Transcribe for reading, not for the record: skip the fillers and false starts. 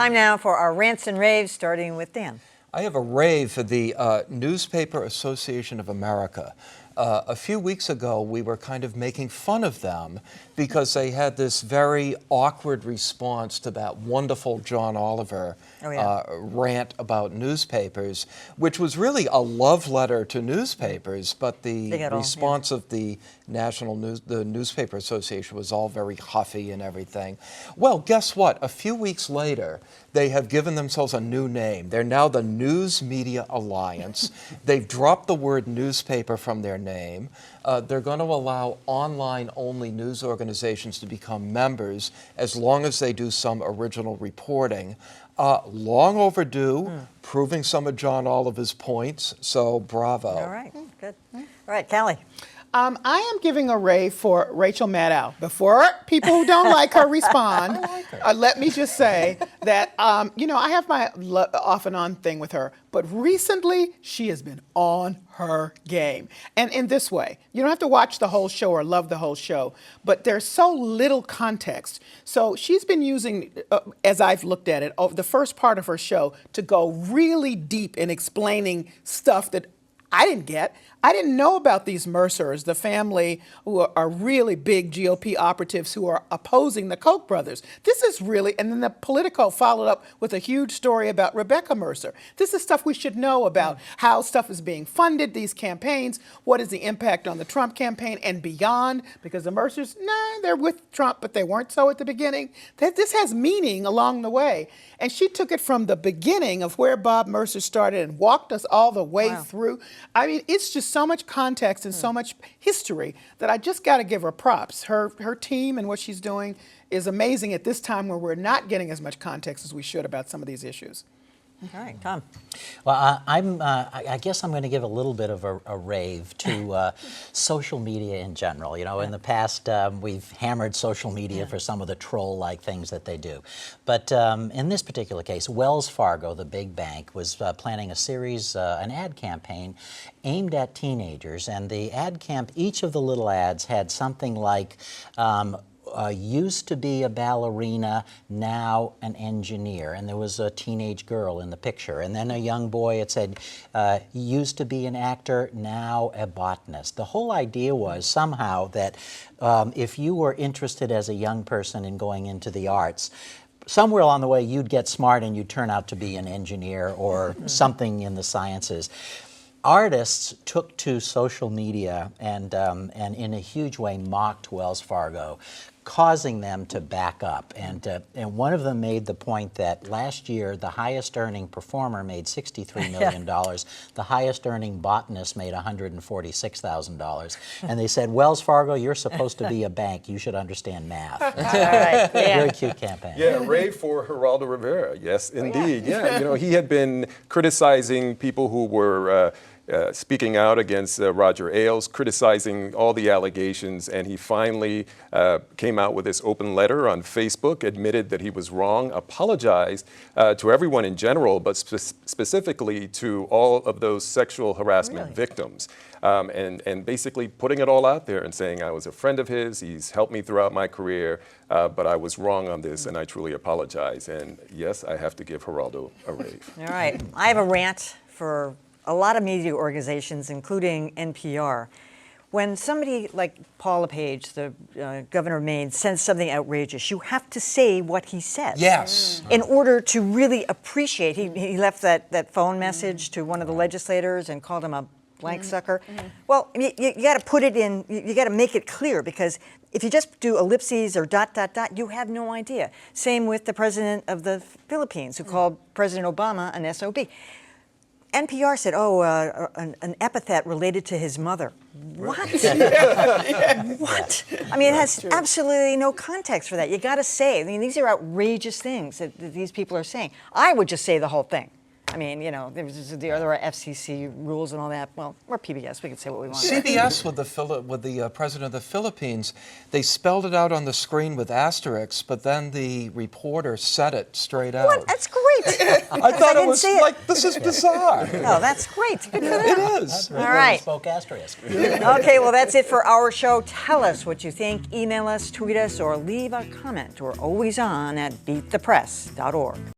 Time now for our rants and raves, starting with Dan. I have a rave for the Newspaper Association of America. A few weeks ago, we were kind of making fun of them because they had this very awkward response to that wonderful John Oliver rant about newspapers, which was really a love letter to newspapers, but the response of the the Newspaper Association was all very huffy and everything. Well, guess what? A few weeks later, they have given themselves a new name. They're now the News Media Alliance. They've dropped the word newspaper from their name. They're going to allow online-only news organizations to become members as long as they do some original reporting. Long overdue, proving some of John Oliver's points, so bravo. All right, good. All right, Callie. I am giving a rave for Rachel Maddow. Before people who don't like her respond, let me just say that, you know, I have my off and on thing with her, but recently she has been on her game. And in this way, you don't have to watch the whole show or love the whole show, but there's so little context. So she's been using, as I've looked at it, the first part of her show to go really deep in explaining stuff that I didn't get. I didn't know about these Mercers, the family who are really big GOP operatives who are opposing the Koch brothers. This is really, and then the Politico followed up with a huge story about Rebecca Mercer. This is stuff we should know about, how stuff is being funded, these campaigns, what is the impact on the Trump campaign and beyond, because the Mercers, they're with Trump, but they weren't so at the beginning. This has meaning along the way. And she took it from the beginning of where Bob Mercer started and walked us all the way through. I mean, it's just so much context and so much history that I just got to give her props. Her team and what she's doing is amazing at this time where we're not getting as much context as we should about some of these issues. All right, Tom. Well, I guess I'm going to give a little bit of a rave to social media in general. You know, in the past, we've hammered social media for some of the troll-like things that they do. But in this particular case, Wells Fargo, the big bank, was planning a series, an ad campaign aimed at teenagers. And the ad camp, each of the little ads had something like, used to be a ballerina, now an engineer. And there was a teenage girl in the picture. And then a young boy, it said, used to be an actor, now a botanist. The whole idea was somehow that if you were interested as a young person in going into the arts, somewhere along the way you'd get smart and you'd turn out to be an engineer or something in the sciences. Artists took to social media and in a huge way mocked Wells Fargo, causing them to back up. And one of them made the point that last year the highest earning performer made $63 million. The highest earning botanist made $146,000. And they said, Wells Fargo, you're supposed to be a bank. You should understand math. All right. Very cute campaign. Yeah, rave for Geraldo Rivera. Yes, indeed. Yeah, you know, he had been criticizing people who were speaking out against Roger Ailes, criticizing all the allegations, and he finally came out with this open letter on Facebook, admitted that he was wrong, apologized to everyone in general, but specifically to all of those sexual harassment victims, and basically putting it all out there and saying, I was a friend of his, he's helped me throughout my career, but I was wrong on this, and I truly apologize. And yes, I have to give Geraldo a rave. All right, I have a rant for a lot of media organizations, including NPR. When somebody like Paul LePage, the governor of Maine, says something outrageous, you have to say what he said. Yes. In order to really appreciate, he left that phone message to one of the legislators and called him a blank sucker. Well, you got to put it in, you got to make it clear, because if you just do ellipses or ... you have no idea. Same with the president of the Philippines, who called President Obama an SOB. NPR said, an epithet related to his mother. What? What? I mean, it has absolutely no context for that. You got to say, I mean, these are outrageous things that these people are saying. I would just say the whole thing. I mean, you know, there are FCC rules and all that. Well, we're PBS. We can say what we want. CBS with the president of the Philippines, they spelled it out on the screen with asterisks, but then the reporter said it straight out. What? That's great. I thought it was like, this is bizarre. No, that's great. Good for them. It is. All right. Spoke asterisk. Okay, well, that's it for our show. Tell us what you think. Email us, tweet us, or leave a comment. We're always on at beatthepress.org.